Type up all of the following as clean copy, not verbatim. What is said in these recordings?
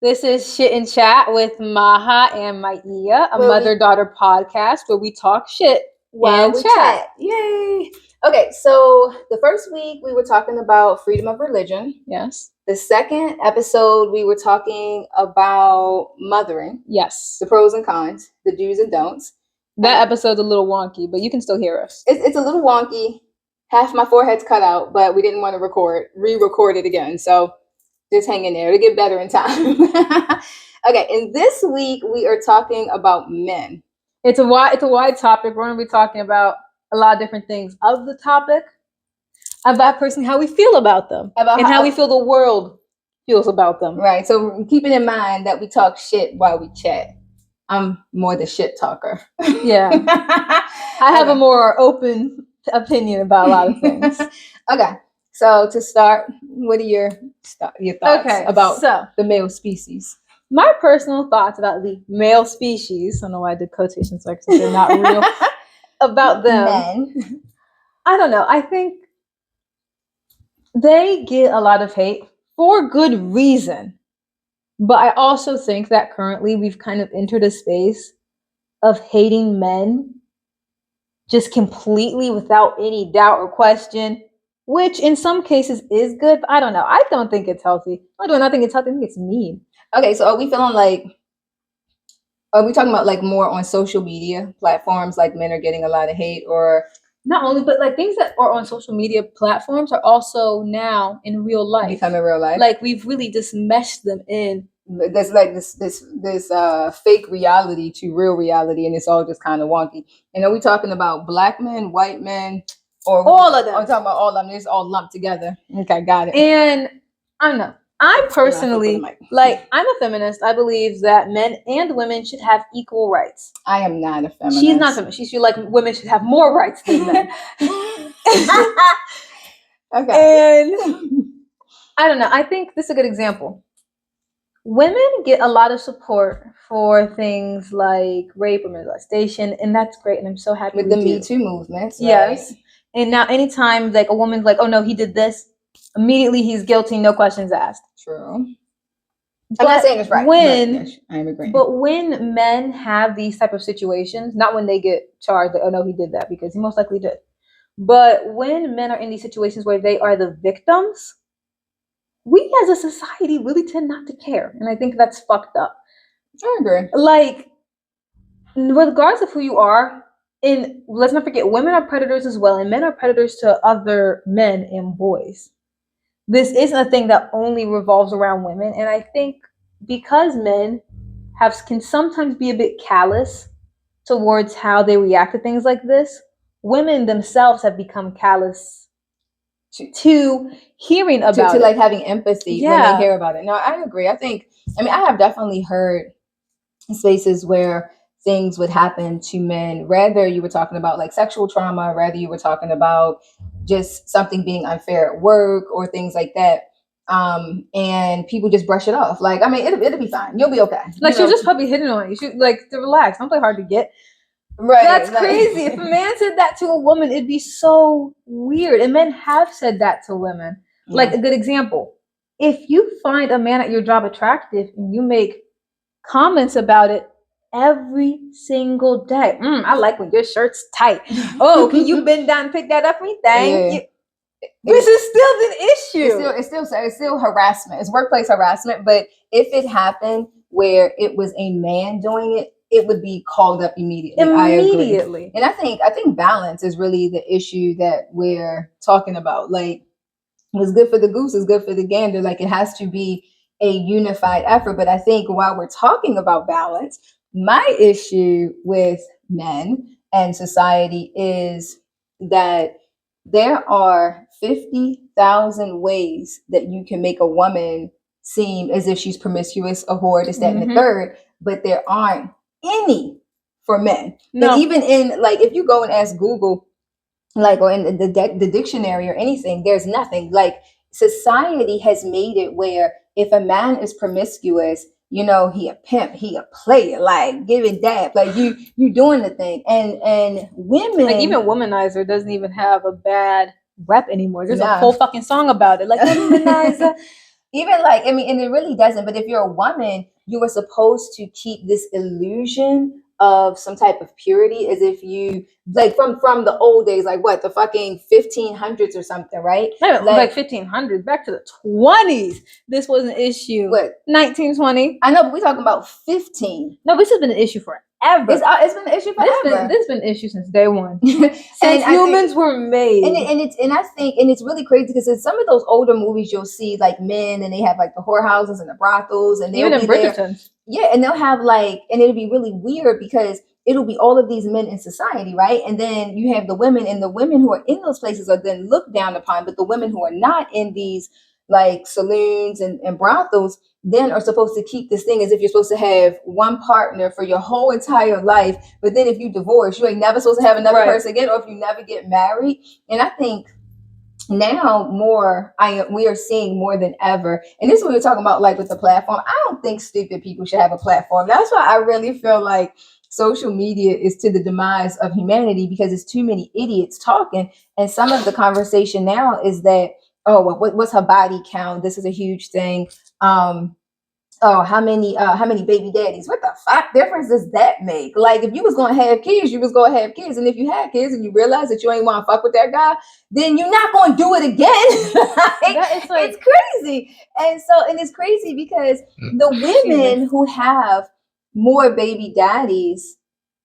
This is Shit and Chat with Maha and Maheeyah, a Where we- mother-daughter podcast where we talk shit while and we chat. chat. Yay! Okay, so the first week we were talking about freedom of religion. Yes. The second episode we were talking about mothering, Yes. the pros and cons, the do's and don'ts. That episode's a little wonky, but you can still hear us. It's a little wonky. Half my forehead's cut out, but we didn't want to re-record it again. So just hang in there. It'll get better in time. Okay, and this week we are talking about men. It's a wide topic. We're going to be talking about a lot of different things of the topic, about personally how we feel about them, and how we feel the world feels about them. Right. So keeping in mind that we talk shit while we chat. I'm more the shit talker. Yeah. I have a more open opinion about a lot of things. Okay. So to start, what are your thoughts about the male species? My personal thoughts about the male species, I don't know why I did quotations because they're not real, about them. Men. I don't know. I think they get a lot of hate for good reason. But I also think that currently we've kind of entered a space of hating men just completely without any doubt or question, which in some cases is good, but I don't know. I don't think it's healthy. I don't think it's healthy. I think it's mean. Okay, so are we talking about like more on social media platforms, like men are getting a lot of hate, or not only, but like things that are on social media platforms are also now in real life. Become in real life. Like we've really just meshed them in. There's like this fake reality to real reality, and it's all just kind of wonky. And are we talking about black men, white men, or all of them? I'm talking about all of them. It's all lumped together. Okay, got it. And I don't know. I personally, like, I'm a feminist. I believe that men and women should have equal rights. I am not a feminist. She's not a feminist. She should like women should have more rights than men. Okay. And I don't know. I think this is a good example. Women get a lot of support for things like rape or molestation, and that's great. And I'm so happy with the Me Too movement. Yes. Right? And now, anytime like a woman's like, "Oh no, he did this," immediately he's guilty, no questions asked. True. I'm not saying it's right. I'm agreeing. But when men have these type of situations, not when they get charged, like, "Oh no, he did that," because he most likely did. But when men are in these situations where they are the victims, we as a society really tend not to care. And I think that's fucked up. I agree. Like, regardless of who you are, and let's not forget, women are predators as well, and men are predators to other men and boys. This isn't a thing that only revolves around women. And I think because men can sometimes be a bit callous towards how they react to things like this, women themselves have become callous to hearing about to like having empathy when they hear about it. No, I agree. I have definitely heard spaces where things would happen to men, rather you were talking about like sexual trauma, rather you were talking about just something being unfair at work or things like that. And people just brush it off. Like, I mean, it'll be fine. You'll be okay. Like, she was just probably hitting on you. She like to relax. Don't play hard to get. Right. That's crazy. If a man said that to a woman, it'd be so weird. And men have said that to women. Yeah. Like, a good example. If you find a man at your job attractive and you make comments about it every single day. I like when your shirt's tight. Oh, can you bend down and pick that up for me? Thank you. This is still the issue. It's still harassment. It's workplace harassment. But if it happened where it was a man doing it, it would be called up immediately. I agree. And I think balance is really the issue that we're talking about. Like, what's good for the goose is good for the gander. Like, it has to be a unified effort. But I think while we're talking about balance, my issue with men and society is that there are 50,000 ways that you can make a woman seem as if she's promiscuous, a whore, this, that, and the third, but there aren't any for men. No. And even in, like, if you go and ask Google, like, or in the dictionary or anything, there's nothing. Like, society has made it where if a man is promiscuous, you know, he a pimp, he a player, like, give it that, like, you doing the thing. And women, like, even womanizer doesn't even have a bad rep anymore. There's a whole fucking song about it, like, womanizer. Even like, I mean, and it really doesn't. But if you're a woman, you were supposed to keep this illusion of some type of purity, as if you like from the old days, like what, the fucking 1500s or something, right? Like 1500s, back to the 20s. This was an issue. What? 1920. I know, but we're talking about 15. No, this has been an issue forever. It's been an issue forever. This has been an issue since day one. Since humans were made. And I think it's really crazy because in some of those older movies you'll see like men and they have like the whorehouses and the brothels and even in Bridgerton. Yeah, and they'll have like, and it'll be really weird because it'll be all of these men in society, right? And then you have the women, and the women who are in those places are then looked down upon, but the women who are not in these like saloons and brothels then are supposed to keep this thing as if you're supposed to have one partner for your whole entire life. But then if you divorce, you ain't never supposed to have another person again, or if you never get married. And I think now we are seeing more than ever. And this is what we're talking about, like with the platform. I don't think stupid people should have a platform. That's why I really feel like social media is to the demise of humanity, because it's too many idiots talking. And some of the conversation now is that, oh, what's her body count? This is a huge thing. Oh, how many baby daddies? What the fuck difference does that make? Like, if you was gonna have kids, you was gonna have kids, and if you had kids and you realize that you ain't want to fuck with that guy, then you're not gonna do it again. It's crazy. And it's crazy because the women who have more baby daddies,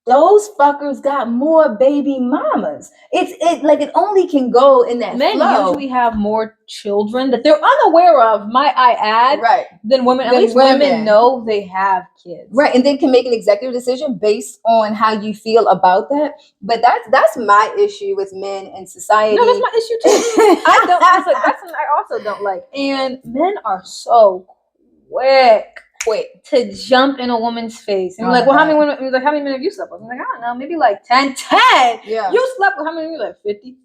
those fuckers got more baby mamas. It only can go in that men flow. usually have more children that they're unaware of, might I add, right, than women. At least women know they have kids, right, and they can make an executive decision based on how you feel about that. But that's my issue with men and society. No, that's my issue too. That's something I also don't like. And men are so quick to jump in a woman's face and like, well, how many women? He was like, how many men have you slept with? I'm like, I don't know, maybe like 10. Yeah. You slept with how many? Like 50.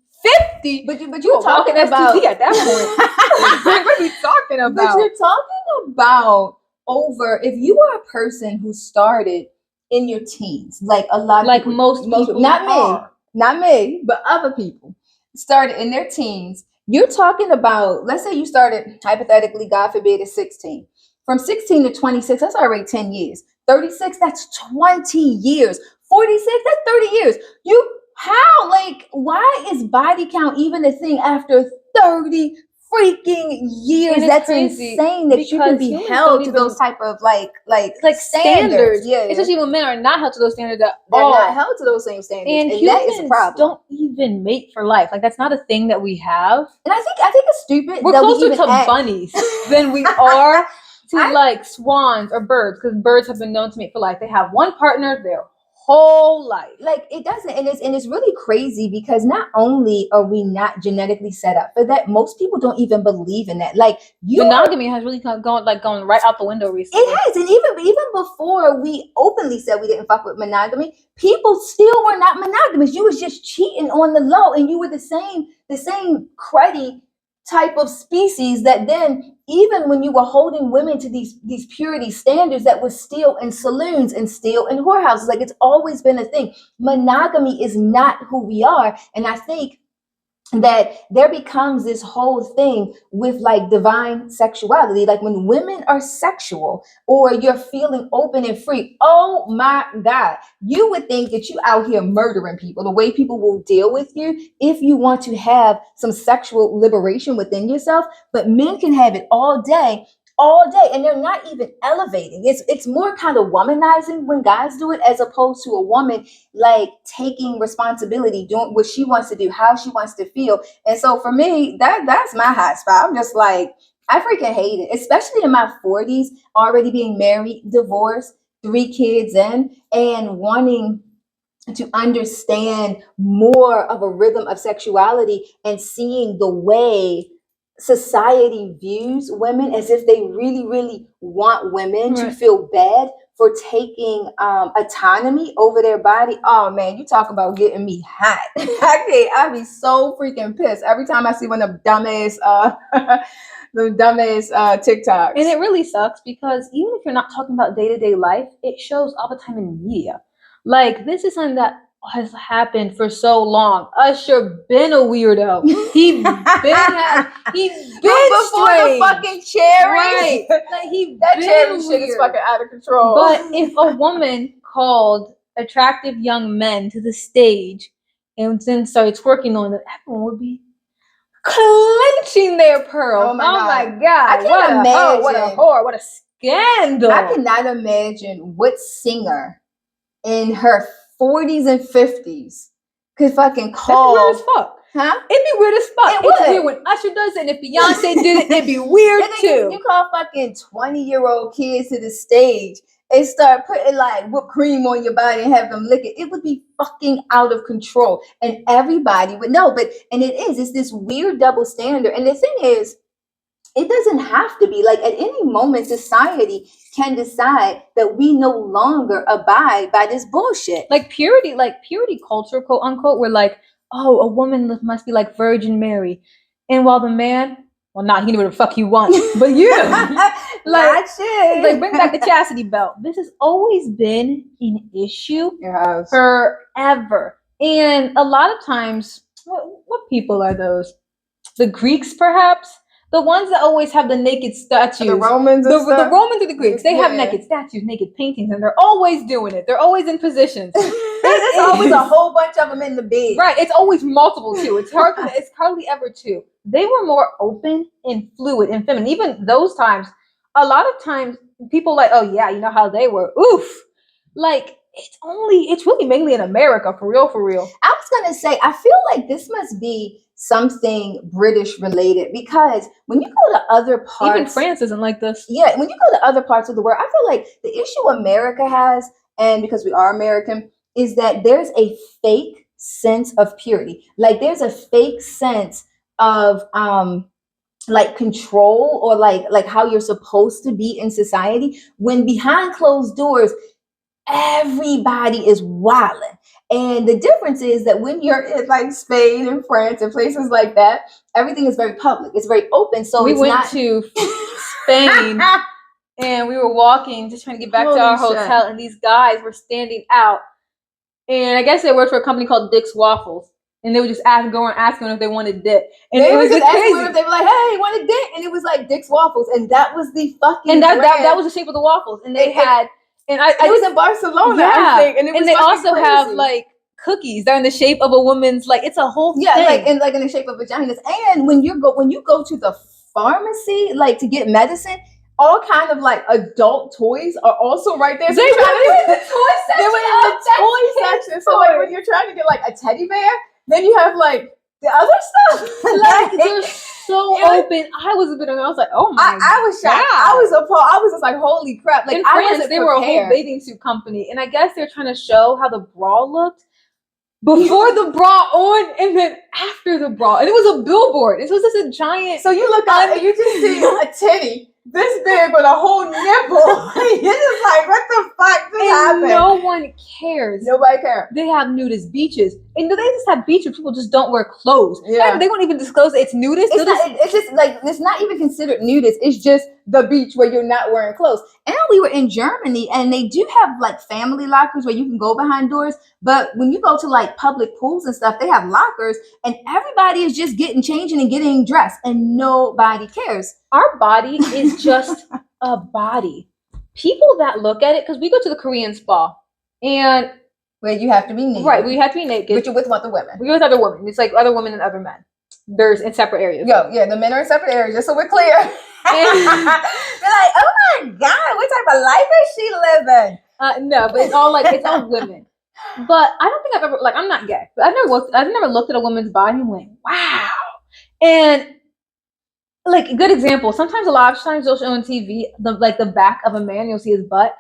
50. But you're talking about STD at that point. What are you talking about? But you're talking about over. If you are a person who started in your teens, like a lot of like people, most people, not me, but other people started in their teens. You're talking about, let's say you started hypothetically, God forbid, at 16. From 16 to 26, that's already 10 years. 36, that's 20 years. 46, that's 30 years. Why is body count even a thing after 30 freaking years? That's insane that you can be held to those type of like standards. Yeah. Especially when men are not held to those standards at all. They're not held to those same standards. And humans that is a problem. Don't even mate for life. Like, that's not a thing that we have. And I think it's stupid. We're closer to bunnies than we are to like swans or birds, because birds have been known to mate for life. They have one partner their whole life. Like, it doesn't, and it's really crazy because not only are we not genetically set up for that, most people don't even believe in that. Like, monogamy has really gone right out the window recently. It has, and even before we openly said we didn't fuck with monogamy, people still were not monogamous. You was just cheating on the low, and you were the same cruddy type of species that then, even when you were holding women to these purity standards, that was still in saloons and still in whorehouses. Like, it's always been a thing. Monogamy is not who we are. And I think that there becomes this whole thing with like divine sexuality. Like, when women are sexual or you're feeling open and free, oh my God, you would think that you out here murdering people. The way people will deal with you if you want to have some sexual liberation within yourself. But men can have it all day, and they're not even elevating. It's more kind of womanizing when guys do it, as opposed to a woman like taking responsibility, doing what she wants to do, how she wants to feel. And so for me, that's my hot spot. I'm just like, I freaking hate it, especially in my 40s, already being married, divorced, 3 kids in, and wanting to understand more of a rhythm of sexuality and seeing the way society views women, as if they really, really want women to feel bad for taking autonomy over their body. Oh man, you talk about getting me hot. I be so freaking pissed every time I see one of them dumbass TikToks. And it really sucks because even if you're not talking about day-to-day life, it shows all the time in media. Like, this is something that has happened for so long. Usher been a weirdo. He been before strange. the fucking cherries. Right. Like that cherry shit is fucking out of control. But if a woman called attractive young men to the stage and then started twerking on them, everyone would be clenching their pearls. Oh my god! I can't imagine. What a whore! What a scandal! I cannot imagine what singer in her 40s and 50s could fucking call. That'd be weird as fuck. Huh? It'd be weird as fuck. It's weird when Usher does it, and if Beyonce did it, it'd be weird too. You call fucking 20-year-old kids to the stage and start putting like whipped cream on your body and have them lick it. It would be fucking out of control, and everybody would know. It's this weird double standard. And the thing is, it doesn't have to be. Like, at any moment, society can decide that we no longer abide by this bullshit. Like purity culture, quote unquote, we're like, oh, a woman must be like Virgin Mary. And while the man, well, he knew what the fuck you want, but you, like bring back the chastity belt. This has always been an issue forever. And a lot of times, what people are those? The Greeks, perhaps? The ones that always have the naked statues. The Romans the Romans or the Greeks. They have naked statues, naked paintings, and they're always doing it. They're always in positions. There's always a whole bunch of them in the bed. Right. It's always multiple too. It's hardly ever two. They were more open and fluid and feminine. Even those times, a lot of times people like, oh yeah, you know how they were. Oof. Like, it's really mainly in America, for real. I was gonna say, I feel like this must be something British related, because when you go to other parts, even France isn't like this. Yeah, when you go to other parts of the world, I feel like the issue America has, and because we are American, is that there's a fake sense of purity. Like, there's a fake sense of like control, or like how you're supposed to be in society, when behind closed doors everybody is wilding. And the difference is that when you're in like Spain and France and places like that, everything is very public. It's very open. So we went to Spain and we were walking, just trying to get back to our hotel, and these guys were standing out. And I guess they worked for a company called Dick's Waffles. And they would just go and ask them if they wanted dip. And it was just crazy. Them if they were like, hey, you want a dip? And it was like Dick's Waffles. And that was the fucking And that was the shape of the waffles. And they had... And I was in Barcelona, yeah. I think. And they also have like cookies. They're in the shape of a woman's, like, it's a whole thing. Yeah, like in the shape of vaginas. And when you go to the pharmacy, like to get medicine, all kind of like adult toys are also right there. So they were in the toy section. They were in the toy section. So like when you're trying to get like a teddy bear, then you have like the other stuff. Like, they're so open. I was a bit, I was like, oh my god. I was shocked. I was appalled. I was just like, holy crap. Like, in France, they were a whole bathing suit company. And I guess they're trying to show how the bra looked before the bra on and then after the bra. And it was a billboard. It was just a giant. So you look out and you just see a titty this big with a whole nipple. You're just like, what the fuck just happened? No one cares. Nobody cares. They have nudist beaches. And they just have beaches. People just don't wear clothes. Yeah. They won't even disclose that it's nudist. It's just like, it's not even considered nudist. It's just the beach where you're not wearing clothes. And we were in Germany, and they do have like family lockers where you can go behind doors. But when you go to like public pools and stuff, they have lockers, and everybody is just changing and getting dressed, and nobody cares. Our body is just a body. People that look at it, because we go to the Korean spa, and where you have to be naked. Right, we have to be naked. But you're with other women. We're with other women. It's like other women and other men. There's in separate areas. Yeah, the men are in separate areas, just so we're clear. They're like, oh my god, what type of life is she living? No, but it's all women. But I don't think I've ever, like, I'm not gay, but I've never looked at a woman's body and went, wow. And like, a good example, sometimes a lot of times they'll show on TV the back of a man, you'll see his butt.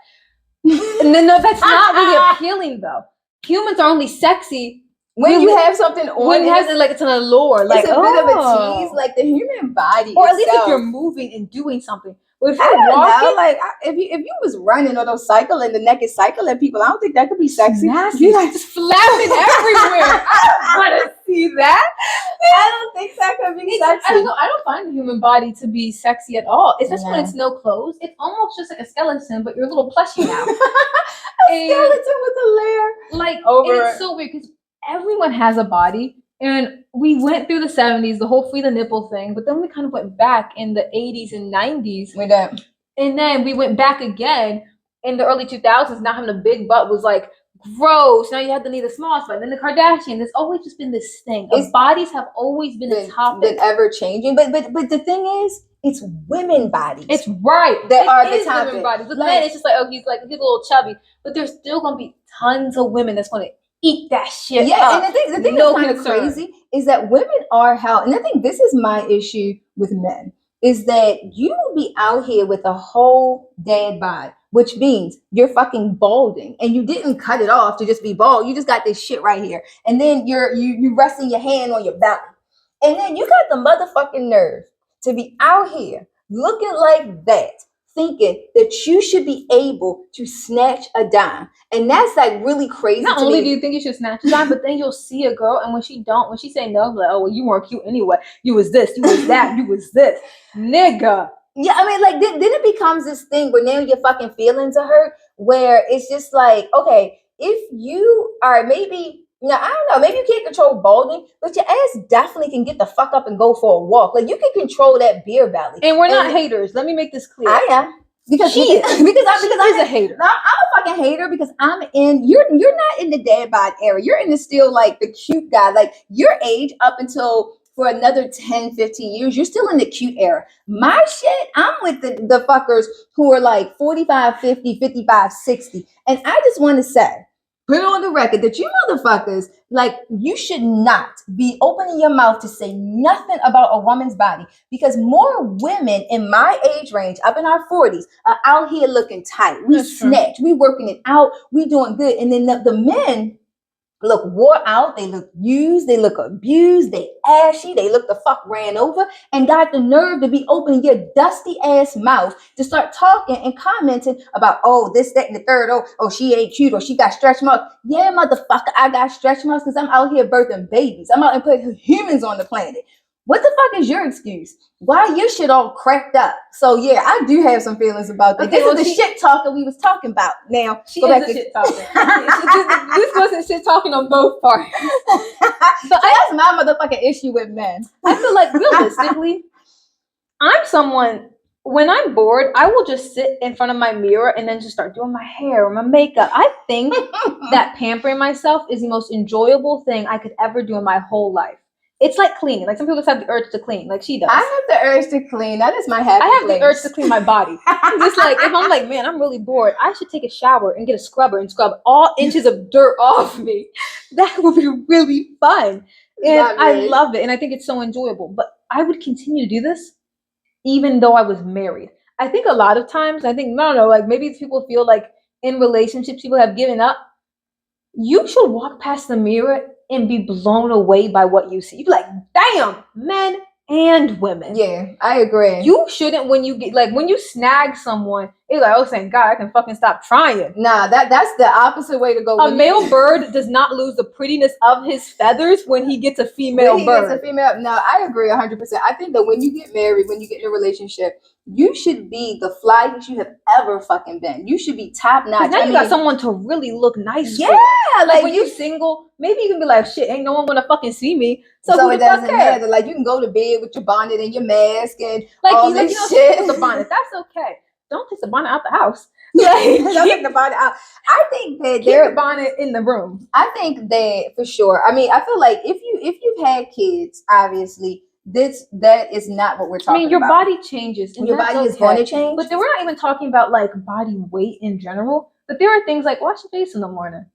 And then no, that's not really appealing though. Humans are only sexy when you have something on. When you have it's an allure, like it's a bit of a tease, like the human body, or at least if you're moving and doing something. But if you're walking, like if you was running or those cycling, the naked cycling people, I don't think that could be sexy. You're like just flapping everywhere. I don't want to see that. I don't think that could be sexy. I don't know. I don't find the human body to be sexy at all, especially when it's no clothes. It's almost just like a skeleton, but you're a little plushy now. skeleton with a layer. Like, it's so weird because everyone has a body. And we went through the 70s, the whole free the nipple thing, but then we kind of went back in the 80s and 90s. And then we went back again in the early 2000s. Now having a big butt was like gross. Now you have to need a small spot. Then the Kardashians. It's always just been this thing. Bodies have always been a topic. Been ever changing. But the thing is, it's women bodies. It's right. That are the topic. Women bodies. With men, it's just like, oh, he's a little chubby. But there's still gonna be tons of women that's gonna eat that shit. Yeah, up. And the thing that's kind of crazy is that women are held, and I think this is my issue with men, is that you will be out here with a whole dad bod, which means you're fucking balding and you didn't cut it off to just be bald. You just got this shit right here. And then you resting your hand on your belly. And then you got the motherfucking nerve to be out here looking like that, thinking that you should be able to snatch a dime. And that's like really crazy. Not only do you think you should snatch a dime, but then you'll see a girl, and when she say no, like, oh, well, you weren't cute anyway. You was this, you was that, you was this. Nigga. Yeah, I mean, like, then it becomes this thing where now your fucking feelings are hurt, where it's just like, okay, if you are maybe, I don't know, maybe you can't control balding, but your ass definitely can get the fuck up and go for a walk. Like, you can control that beer belly. And we're not haters. Let me make this clear. I am. Because I'm a hater. I'm a fucking hater because you're not in the dad bod era. You're in the still like the cute guy. Like your age up until for another 10, 15 years, you're still in the cute era. My shit, I'm with the fuckers who are like 45, 50, 55, 60. And I just want to say, put it on the record that you motherfuckers, like, you should not be opening your mouth to say nothing about a woman's body, because more women in my age range, up in our 40s, are out here looking tight. We snatch, we working it out, we doing good. And then the men look wore out, they look used, they look abused, they ashy, they look the fuck ran over, and got the nerve to be opening your dusty ass mouth to start talking and commenting about, oh, this, that, and the third, oh, she ain't cute, or she got stretch marks. Yeah, motherfucker, I got stretch marks because I'm out here birthing babies. I'm out and putting humans on the planet. What the fuck is your excuse? Why your shit all cracked up? So yeah, I do have some feelings about that. Okay, this is the shit talker we was talking about. Now she is the shit talker. This wasn't shit talking on both parts. But that's my motherfucking issue with men. I feel like realistically, I'm someone, when I'm bored, I will just sit in front of my mirror and then just start doing my hair or my makeup. I think that pampering myself is the most enjoyable thing I could ever do in my whole life. It's like cleaning. Like some people just have the urge to clean, like she does. I have the urge to clean. That is my happy I have the urge to clean my body. I'm just like, if I'm like, man, I'm really bored, I should take a shower and get a scrubber and scrub all inches of dirt off me. That would be really fun. And I love it. And I think it's so enjoyable. But I would continue to do this even though I was married. I think a lot of times, like maybe people feel like in relationships, people have given up. You should walk past the mirror and be blown away by what you see. You'd be like, damn, men and women. Yeah, I agree. You shouldn't, when you snag someone, it's like, oh, thank God, I can fucking stop trying. Nah, that's the opposite way to go. A male bird does not lose the prettiness of his feathers when he gets a female bird. No, I agree 100%. I think that when you get married, when you get in a relationship, you should be the flyest you have ever fucking been. You should be top notch. Now you got someone to really look nice. Yeah, like when you're single, maybe you can be like, shit, ain't no one gonna fucking see me. So it doesn't matter. Like you can go to bed with your bonnet and your mask and like all this shit. The bonnet, that's okay. Don't take the bonnet out the house. Don't take the bonnet out. I think that keep the bonnet in the room. I think that for sure. I mean, I feel like if you've had kids, obviously. That is not what we're talking about. I mean, your body changes. And your body is going to change. But then we're not even talking about like body weight in general. But there are things like wash your face in the morning.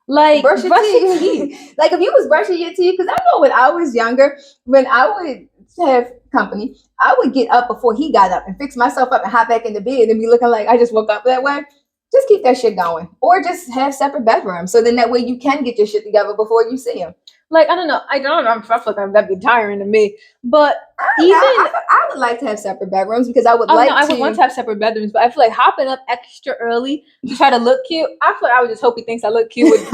Like brush your teeth. Like if you was brushing your teeth, because I know when I was younger, when I would have company, I would get up before he got up and fix myself up and hop back in the bed and be looking like I just woke up that way. Just keep that shit going. Or just have separate bedrooms. So then that way you can get your shit together before you see him. Like, I don't know. I feel like that'd be tiring to me. But I would like to have separate bedrooms because I would I would want to have separate bedrooms, but I feel like hopping up extra early to try to look cute. I feel like I would just hope he thinks I look cute with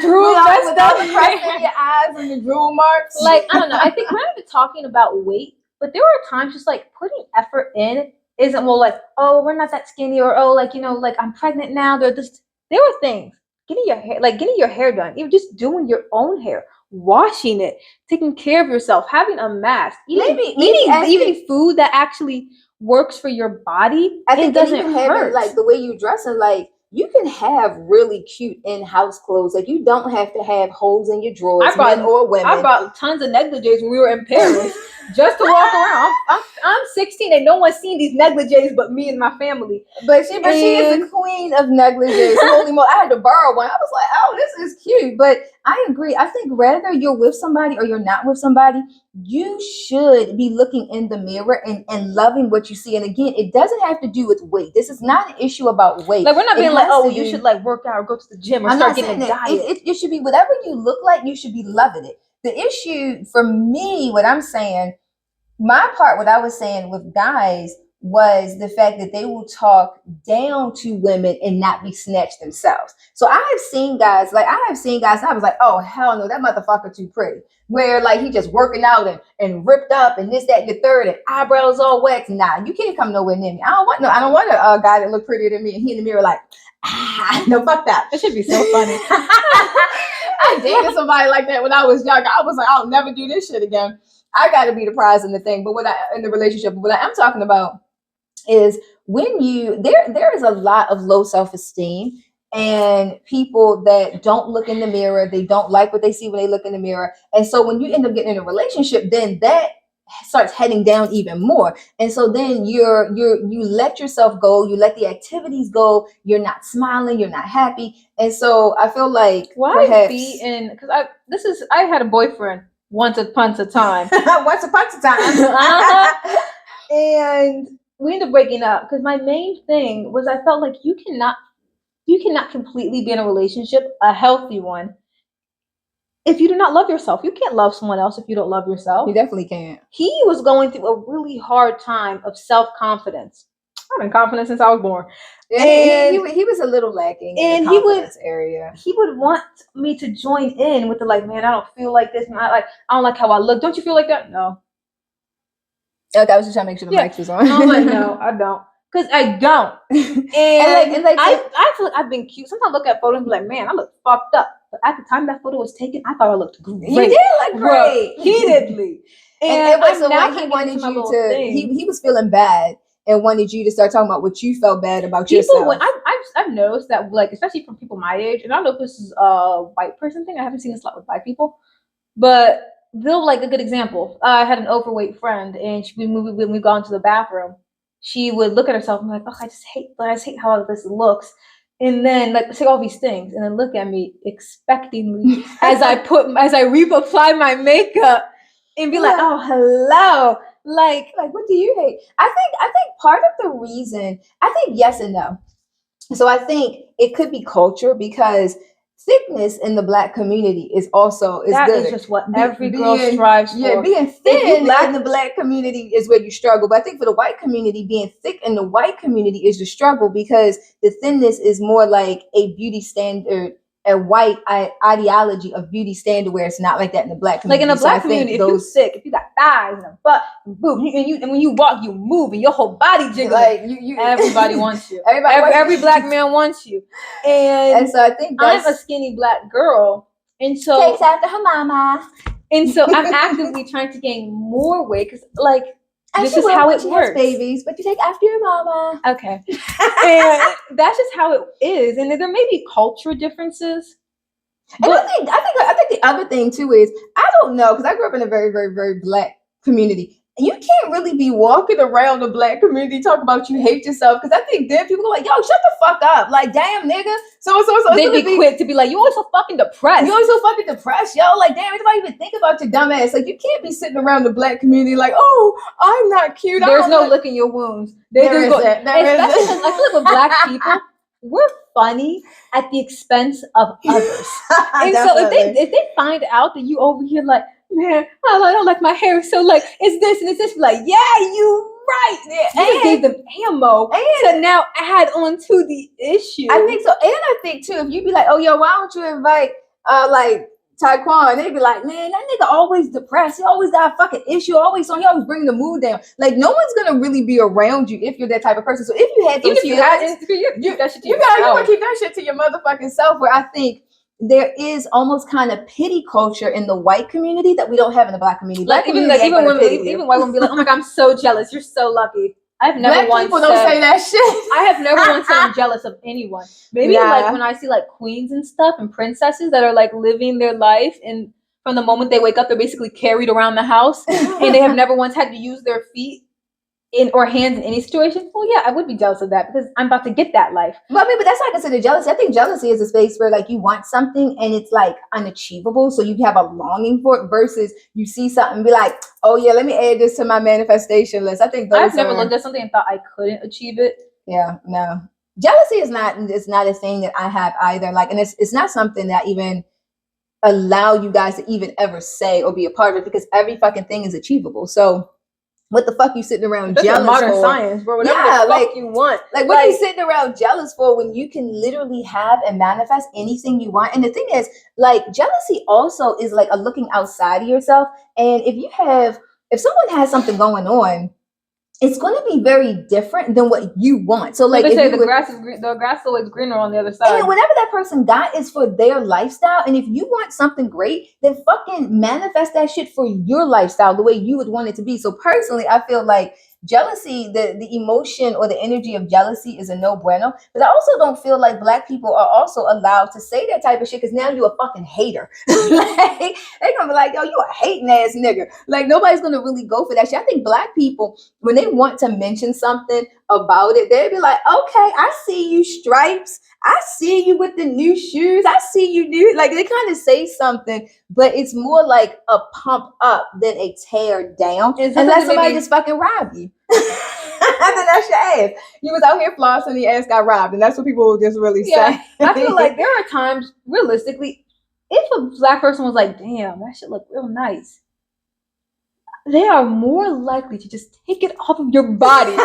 drool with all the crust in your eyes and the drool marks. Like, I don't know. I think we're not even talking about weight, but there are times just like putting effort in isn't like, oh, we're not that skinny, or oh, like, like I'm pregnant now. there were things. Getting your hair done, even just doing your own hair, washing it, taking care of yourself, having a mask, eating food that actually works for your body. I think it doesn't even hurt. having like the way you dress and like you can have really cute in-house clothes. Like you don't have to have holes in your drawers, men or women. I brought tons of negligees when we were in Paris just to walk around. I'm 16 and no one's seen these negligees but me and my family. But she is the queen of negligees. Holy moly, I had to borrow one. I was like, oh, this is cute. But I agree. I think whether you're with somebody or you're not with somebody, you should be looking in the mirror and loving what you see. And again, it doesn't have to do with weight. This is not an issue about weight. Like we're not being like, oh, you should like work out or go to the gym or start getting a diet. It should be whatever you look like, you should be loving it. The issue for me, what I'm saying, my part, what I was saying with guys was the fact that they will talk down to women and not be snatched themselves. So I have seen guys, and I was like, oh, hell no, that motherfucker too pretty. Where like he just working out and ripped up and this, that, and the third, and eyebrows all waxed. Nah, you can't come nowhere near me. I don't want a guy that look prettier than me and he in the mirror like, no, fuck that. It should be so funny. I dated somebody like that when I was younger. I was like, I'll never do this shit again. I got to be the prize in the thing. But in the relationship, what I am talking about is when there is a lot of low self-esteem and people that don't look in the mirror. They don't like what they see when they look in the mirror. And so when you end up getting in a relationship, then that starts heading down even more. And so then you let yourself go, you let the activities go, you're not smiling, you're not happy. And so I feel like because I had a boyfriend once upon a time. And we ended up breaking up because my main thing was I felt like you cannot completely be in a relationship, a healthy one, if you do not love yourself. You can't love someone else if you don't love yourself. You definitely can't. He was going through a really hard time of self-confidence. I've been confident since I was born. And he was a little lacking in the confidence area. He would want me to join in with the like, man, I don't feel like this. I don't like how I look. Don't you feel like that? No. Okay, I was just trying to make sure the mic was on. I was like, no, I don't. Because I don't. I feel like I've been cute. Sometimes I look at photos and be like, man, I look fucked up. But at the time that photo was taken, I thought I looked great. You did look great. Repeatedly. And so when he wanted you to, he was feeling bad and wanted you to start talking about what you felt bad about yourself. I've noticed that, like, especially from people my age, and I don't know if this is a white person thing. I haven't seen this a lot with black people. But they'll, like, a good example. I had an overweight friend, and when we go into the bathroom, she would look at herself and be like, oh, I just hate how this looks. And then like say all these things and then look at me expectingly as I reapply my makeup and be like, oh, hello. Like what do you hate? I think part of the reason, I think yes and no. So I think it could be culture because thickness in the black community is good. That is just what every girl strives for. Yeah, being thin in the black community is where you struggle. But I think for the white community, being thick in the white community is the struggle because the thinness is more like a beauty standard, a white ideology of beauty standard where it's not like that in the black community. Like in the black community, if you're sick, if you got thighs and a butt and boobs, and when you walk, you move and your whole body jiggles. Like everybody wants you. Every black man wants you. And so I think I'm a skinny black girl, and so takes after her mama. And so I'm actively trying to gain more weight because, like, and this is how it works. Babies, but you take after your mama. Okay, and that's just how it is. And there may be culture differences. And I think the other thing too is I don't know because I grew up in a very, very, very black community. You can't really be walking around the black community talking about you hate yourself because I think then people are like, yo, shut the fuck up. Like, damn, nigga. So. They'd be quick to be like, you always so fucking depressed. You always so fucking depressed, yo. Like, damn, anybody even think about your dumb ass? Like, you can't be sitting around the black community like, oh, I'm not cute. There's no licking your wounds. I feel like with black people, we're funny at the expense of others. And so if they find out that you over here like, man, I don't like my hair, so like it's this and it's this. Like, yeah, you right. You just gave them ammo to now add on to the issue. I think so, and I think too, if you be like, oh, yo, why don't you invite like Taekwon, they'd be like, man, that nigga always depressed. He always got a fucking issue. He always bringing the mood down. Like, no one's gonna really be around you if you're that type of person. So if you had those feelings, you gotta keep that shit to your motherfucking self. Where I think there is almost kind of pity culture in the white community that we don't have in the black community. Like even white women be like, oh my god, I'm so jealous. You're so lucky. I've never Black people don't say that shit. I have never once said I'm jealous of anyone. Maybe like when I see like queens and stuff and princesses that are like living their life, and from the moment they wake up, they're basically carried around the house, and they have never once had to use their feet or hands in any situation. Well, yeah, I would be jealous of that because I'm about to get that life. But I mean, but that's not considered jealousy. I think jealousy is a space where like you want something and it's like unachievable, so you have a longing for it. Versus you see something and be like, oh yeah, let me add this to my manifestation list. I think I've never looked at something and thought I couldn't achieve it. Yeah, no. Jealousy is not a thing that I have either. Like, and it's not something that even allow you guys to even ever say or be a part of it, because every fucking thing is achievable. So what the fuck you sitting around jealous modern for? Science, bro. Whatever the fuck you want. Like, what are you sitting around jealous for when you can literally have and manifest anything you want? And the thing is, like, jealousy also is like a looking outside of yourself. And if someone has something going on, it's going to be very different than what you want. So, like, they say, the grass is always greener on the other side. And whatever that person got is for their lifestyle. And if you want something great, then fucking manifest that shit for your lifestyle the way you would want it to be. So personally, I feel like jealousy, the emotion or the energy of jealousy is a no bueno. But I also don't feel like black people are also allowed to say that type of shit, because now you're a fucking hater. Like, they're gonna be like, yo, you a hating ass nigga. Like, nobody's gonna really go for that shit. I think black people, when they want to mention something about it, they'd be like, okay, I see you, Stripes. I see you with the new shoes. I see you new. Like, they kind of say something, but it's more like a pump up than a tear down. Unless somebody just fucking robbed you. And then that's your ass. You was out here flossing, the ass got robbed. And that's what people will just really say. I feel like there are times, realistically, if a black person was like, damn, that shit look real nice, they are more likely to just take it off of your body.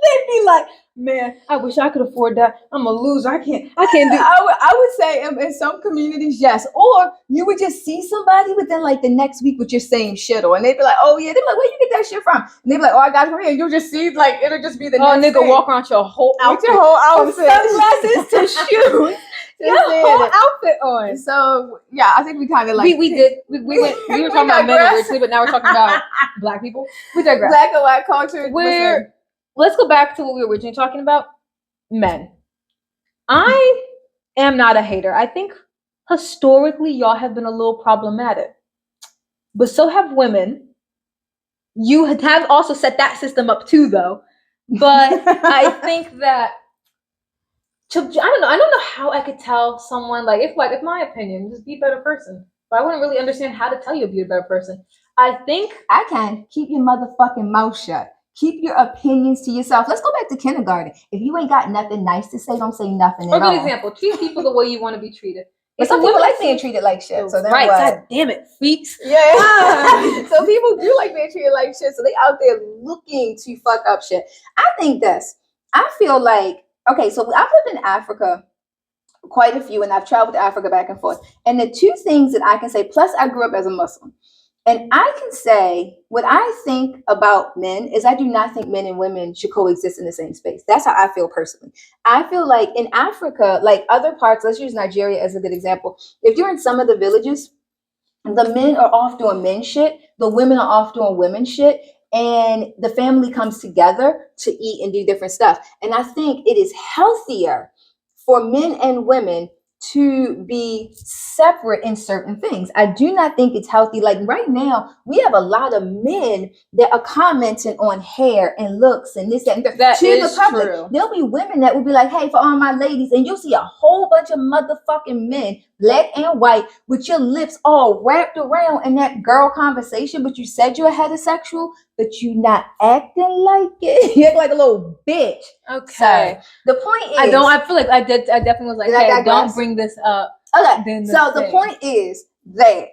They'd be like, man, I wish I could afford that. I'm a loser. I can't do it. I would say in some communities, yes. Or you would just see somebody within like the next week with your same shit on. And they'd be like, oh yeah. They'd be like, where you get that shit from? And they'd be like, oh, I got it from here. You'll just see, like, it'll just be the next nigga thing. Walk around your whole outfit. With your whole outfit. From sunglasses to shoes. Your whole outfit on. So yeah, I think we kind of like we were talking about men originally, but now we're talking about black people. We digress. Black and white culture. Let's go back to what we were originally talking about. Men. I am not a hater. I think historically y'all have been a little problematic, but so have women. You have also set that system up too, though. But I think that I don't know. I don't know how I could tell someone, like, if my opinion, just be a better person. But I wouldn't really understand how to tell you to be a better person. I think I can. Keep your motherfucking mouth shut. Keep your opinions to yourself. Let's go back to kindergarten. If you ain't got nothing nice to say, don't say nothing at all. A good example. Treat people the way you want to be treated. But some people like being treated like shit. So right. God damn it, freaks. Yeah. So people do like being treated like shit. So they out there looking to fuck up shit. I think this. I feel like, okay, so I've lived in Africa quite a few, and I've traveled to Africa back and forth. And the two things that I can say, plus I grew up as a Muslim. And I can say what I think about men is I do not think men and women should coexist in the same space. That's how I feel personally. I feel like in Africa, like other parts, let's use Nigeria as a good example. If you're in some of the villages, the men are off doing men shit. The women are off doing women shit. And the family comes together to eat and do different stuff. And I think it is healthier for men and women to be separate in certain things. I do not think it's healthy. Like right now, we have a lot of men that are commenting on hair and looks and this and that to the public. True. There'll be women that will be like, hey, for all my ladies, and you'll see a whole bunch of motherfucking men, black and white, with your lips all wrapped around in that girl conversation, but you said you're heterosexual, but you not acting like it. You act like a little bitch. Okay. So, the point is, I feel like I definitely was like, hey, don't bring this up. Okay. So the point is that,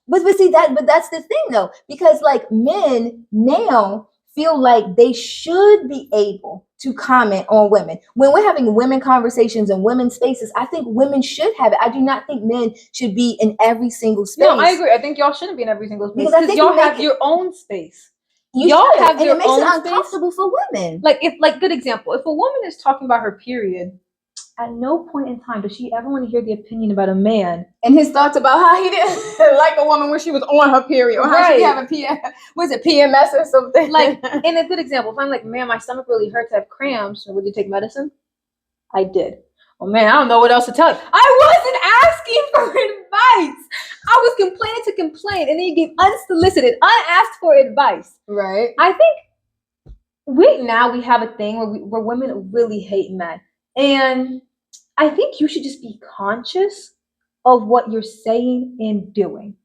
but see that, but that's the thing though, because like men now feel like they should be able to comment on women. When we're having women conversations in women's spaces, I think women should have it. I do not think men should be in every single space. No, I agree. I think y'all shouldn't be in every single space because y'all have your own space. Y'all have your own space. And it makes it uncomfortable for women. Like good example, if a woman is talking about her period, at no point in time does she ever want to hear the opinion about a man and his thoughts about how he didn't like a woman when she was on her period, or how she having PMS or something. Like, and a good example, if I'm like, man, my stomach really hurts, I have cramps, would you take medicine? I did. Oh man, I don't know what else to tell you. I wasn't asking for advice. I was complaining to complain, and then you gave unsolicited, unasked for advice. Right. I think we have a thing where women really hate men, and I think you should just be conscious of what you're saying and doing.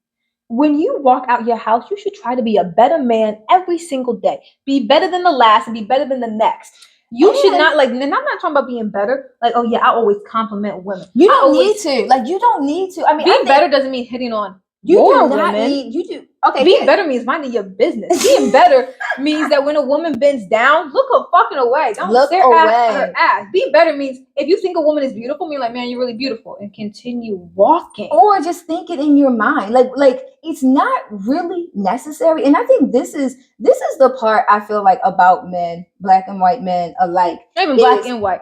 When you walk out your house, you should try to be a better man every single day. Be better than the last and be better than the next. You should not, like, and I'm not talking about being better. Like, oh yeah, I always compliment women. You don't need to. Like, you don't need to. I mean, being better doesn't mean hitting on you your do not women. You do. Okay. Being better means minding your business. Being better means that when a woman bends down, look her fucking away. Don't look stare at her ass. Being better means if you think a woman is beautiful, mean like, man, you're really beautiful, and continue walking. Or just think it in your mind. Like it's not really necessary. And I think this is the part I feel like about men, black and white men alike. Not even black and white.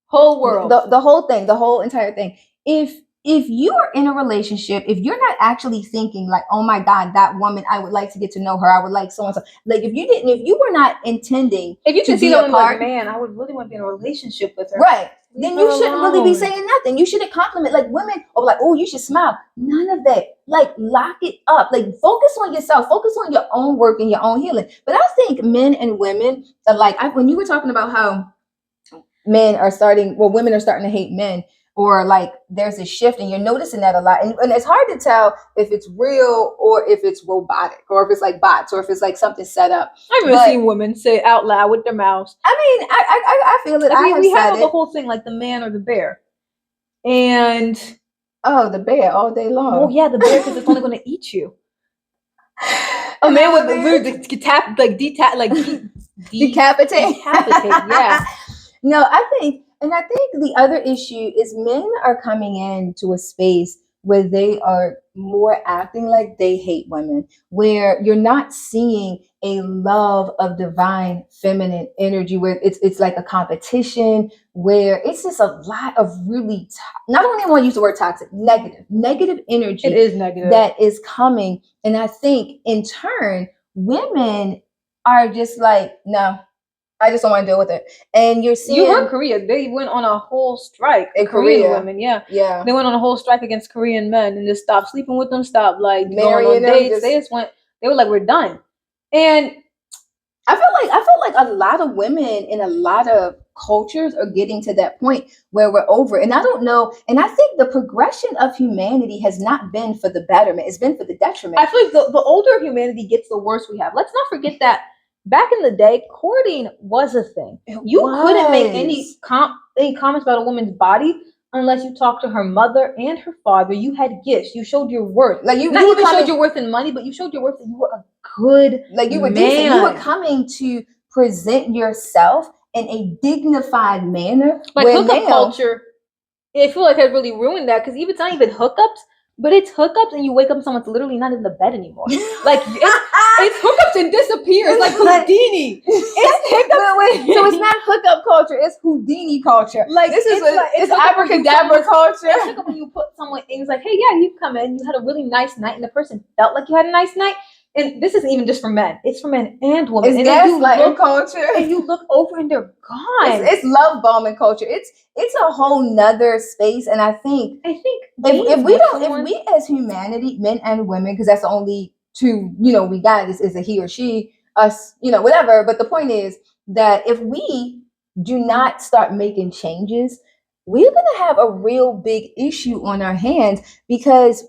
Whole world. The whole thing, the whole entire thing. If you are in a relationship, if you're not actually thinking like, oh my God, that woman, I would like to get to know her. I would like so and so. Like if you were not intending, if you can see that like, man, I would really want to be in a relationship with her. Right. Then you shouldn't really be saying nothing. You shouldn't compliment like women or like, oh, you should smile. None of that. Like lock it up. Like focus on yourself. Focus on your own work and your own healing. But I think men and women are like, when you were talking about how women are starting to hate men, or like there's a shift, and you're noticing that a lot, and it's hard to tell if it's real or if it's robotic, or if it's like bots, or if it's like something set up. I've even seen women say out loud with their mouths. I mean, I feel it. We have the whole thing like the man or the bear, and the bear all day long. Oh yeah, the bear, because it's only going to eat you. A man with the weird decapitate. Yeah. No, I think the other issue is men are coming into a space where they are more acting like they hate women, where you're not seeing a love of divine feminine energy, where it's like a competition, where it's just a lot of really, not only want to use the word toxic, negative energy. It is negative. That is coming. And I think in turn, women are just like, no, I just don't want to deal with it. And you're seeing, you heard Korea, they went on a whole strike. In Korean Korea. Women, yeah, they went on a whole strike against Korean men and just stopped sleeping with them, stopped like going on dates. They were like, we're done. And I feel like a lot of women in a lot of cultures are getting to that point where we're over. And I don't know. And I think the progression of humanity has not been for the betterment. It's been for the detriment. I feel like the older humanity gets, the worse we have. Let's not forget that back in the day, courting was a thing. Couldn't make any comments about a woman's body unless you talked to her mother and her father. You had gifts. You showed your worth. Like you not even showed your worth in money, but you showed your worth that you were a good you were man. Decent. You were coming to present yourself in a dignified manner. Like hookup culture, I feel like has really ruined that, because it's not even hookups. But it's hookups, and you wake up and someone's literally not in the bed anymore. Like it's hookups and disappears like Houdini. It's hookups. So it's not hookup culture; it's Houdini culture. Like it's abracadabra culture. It's hookup when you put someone in. It's like, hey, yeah, you come in, you had a really nice night, and the person felt like you had a nice night. And this isn't even just for men; it's for men and women. It's gaslighting culture, and you look over and they're gone. It's love bombing culture. It's a whole nother space, and I think if we as humanity, men and women, because that's the only two we got is a he or she, us, whatever. But the point is that if we do not start making changes, we're gonna have a real big issue on our hands, because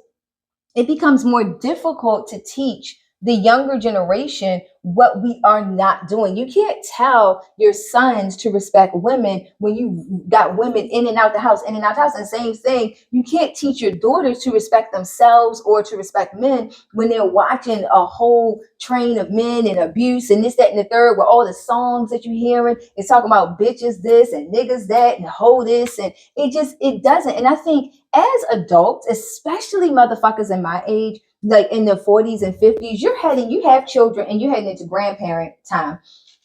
it becomes more difficult to teach the younger generation what we are not doing. You can't tell your sons to respect women when you got women in and out the house, in and out the house. And same thing, you can't teach your daughters to respect themselves or to respect men when they're watching a whole train of men and abuse and this, that, and the third, where all the songs that you're hearing is talking about bitches this and niggas that and hoe this. And it doesn't. And I think as adults, especially motherfuckers in my age, like in the 40s and 50s, you have children and you're heading into grandparent time.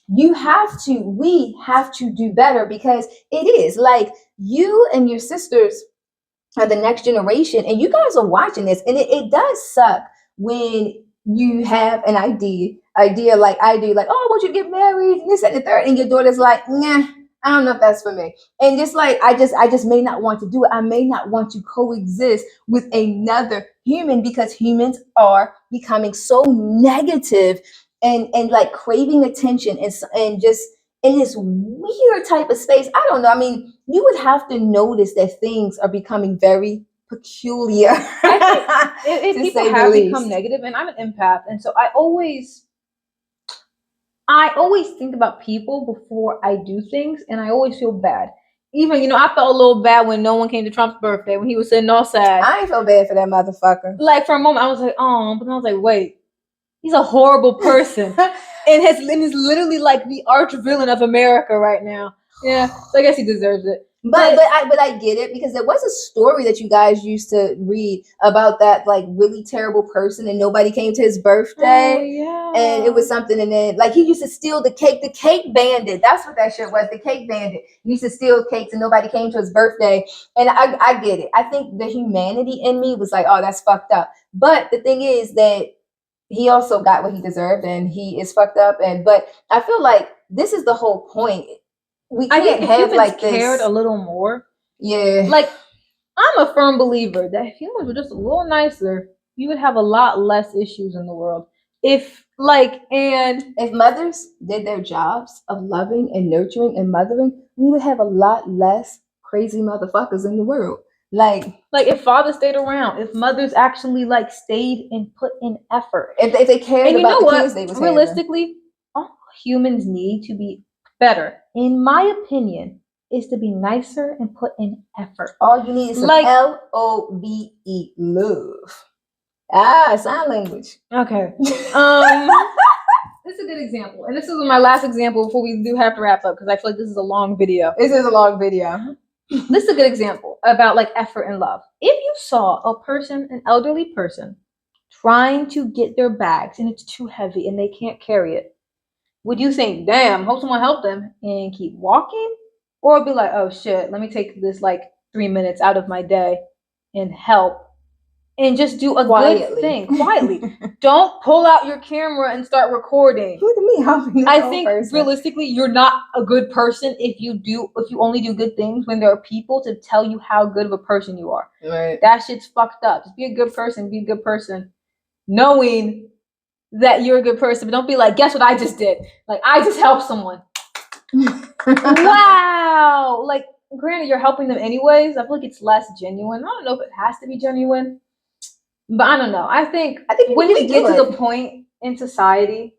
We have to do better, because it is like you and your sisters are the next generation, and you guys are watching this, and it does suck when you have an idea like I do, like, oh, I want you to get married and this and the third, and your daughter's like, nah, I don't know if that's for me. And just like I just may not want to do it. I may not want to coexist with another human, because humans are becoming so negative and like craving attention and just in this weird type of space. I don't know. I mean, you would have to notice that things are becoming very peculiar. I think if people have become negative, and I'm an empath, and so I always think about people before I do things, and I always feel bad. Even, I felt a little bad when no one came to Trump's birthday, when he was sitting all sad. I ain't feel bad for that motherfucker. Like, for a moment, I was like, oh, but then I was like, wait, he's a horrible person. and is literally like the arch villain of America right now. Yeah, so I guess he deserves it. But I get it, because there was a story that you guys used to read about that like really terrible person, and nobody came to his birthday. Oh, yeah. And it was something, and then like he used to steal the cake bandit. That's what that shit was, the cake bandit. He used to steal cakes and nobody came to his birthday. And I get it. I think the humanity in me was like, oh, that's fucked up. But the thing is that he also got what he deserved, and he is fucked up. But I feel like this is the whole point. We can't have like this. Cared a little more. Yeah. Like, I'm a firm believer that if humans were just a little nicer, you would have a lot less issues in the world. If mothers did their jobs of loving and nurturing and mothering, we would have a lot less crazy motherfuckers in the world. Like if fathers stayed around, if mothers actually like stayed and put in effort, if they cared about the kids they was realistically, all humans need to be better, in my opinion, is to be nicer and put in effort. All you need is some love. Love. Sign language. Okay. This is a good example, and this is my last example before we do have to wrap up, because I feel like this is a long video. This is a long video. This is a good example about like effort and love. If you saw an elderly person, trying to get their bags and it's too heavy and they can't carry it, would you think, damn, hope someone helped them, and keep walking? Or be like, oh shit, let me take this like 3 minutes out of my day and help, and just do a good thing quietly. Don't pull out your camera and start recording. Look at me helping. I think realistically, you're not a good person if you only do good things when there are people to tell you how good of a person you are. Right. That shit's fucked up. Just be a good person, knowing that you're a good person, but don't be like, guess what I just did? Like, I just helped someone. Wow. Like, granted, you're helping them anyways. I feel like it's less genuine. I don't know if it has to be genuine, but I don't know. I think when you get to the point in society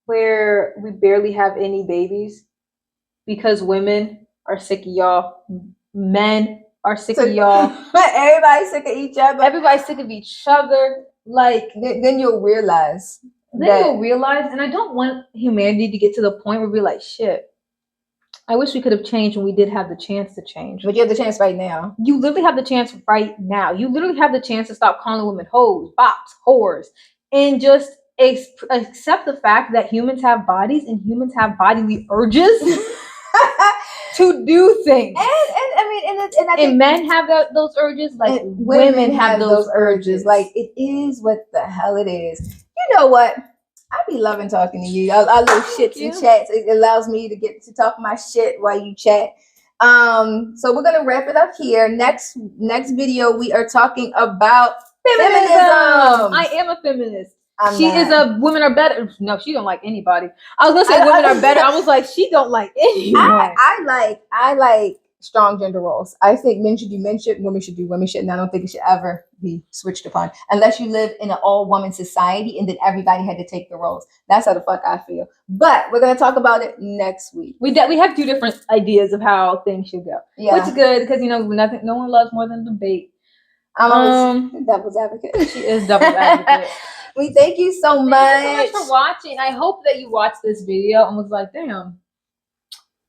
where we barely have any babies because women are sick of y'all, men are sick of y'all, everybody's sick of each other. Everybody's sick of each other. Like, then you'll realize. And I don't want humanity to get to the point where we're like, shit, I wish we could have changed when we did have the chance to change. But you have the chance right now. You literally have the chance right now. You literally have the chance to stop calling women hoes, bops, whores, and just accept the fact that humans have bodies and humans have bodily urges to do things. And men have those urges, like women have those urges. Like, it is what the hell it is. You know what? I be loving talking to you. Our little shits and chats. It allows me to get to talk my shit while you chat. So we're gonna wrap it up here. Next video, we are talking about feminism. I am a feminist. Women are better. No, she don't like anybody. I was gonna say women are better. I was like, she don't like anyone. I like strong gender roles. I think men should do men shit, women should do women shit, and I don't think it should ever be switched upon unless you live in an all-woman society and then everybody had to take the roles. That's how the fuck I feel. But we're gonna talk about it next week. We have two different ideas of how things should go, which is good because no one loves more than debate. I'm always devil's advocate. She is devil's advocate. We thank you so much. Thank you so much for watching. I hope that you watched this video and was like, damn,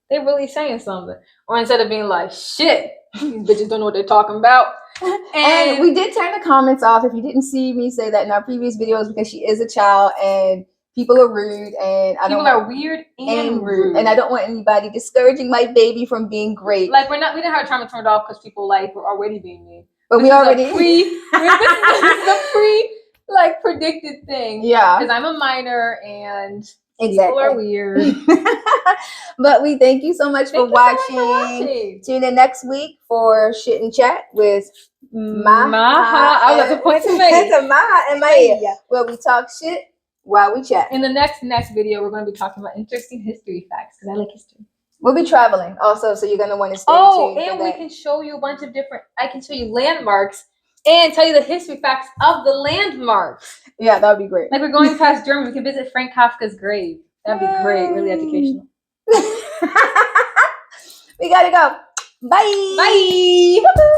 they're really saying something. Or instead of being like, shit, these bitches don't know what they're talking about. And we did turn the comments off. If you didn't see me say that in our previous videos, because she is a child and people are rude, and people are weird and rude, and I don't want anybody discouraging my baby from being great. Like we didn't have time to turn it off because people were already being mean. But we already this is a predicted thing. Yeah, because I'm a minor and people are weird. But we thank you so much for watching. Tune in next week for Shit and Chat with Maha. I was at the point to make Maha and Maheeyah, where we talk shit while we chat. In the next video, we're going to be talking about interesting history facts because I like history. We'll be traveling also, so you're going to want to stay tuned. And we can show you a bunch of I can show you landmarks and tell you the history facts of the landmarks. Yeah, that would be great. Like we're going past Germany, we can visit Frank Kafka's grave. That'd be great, really educational. We gotta go. Bye. Bye.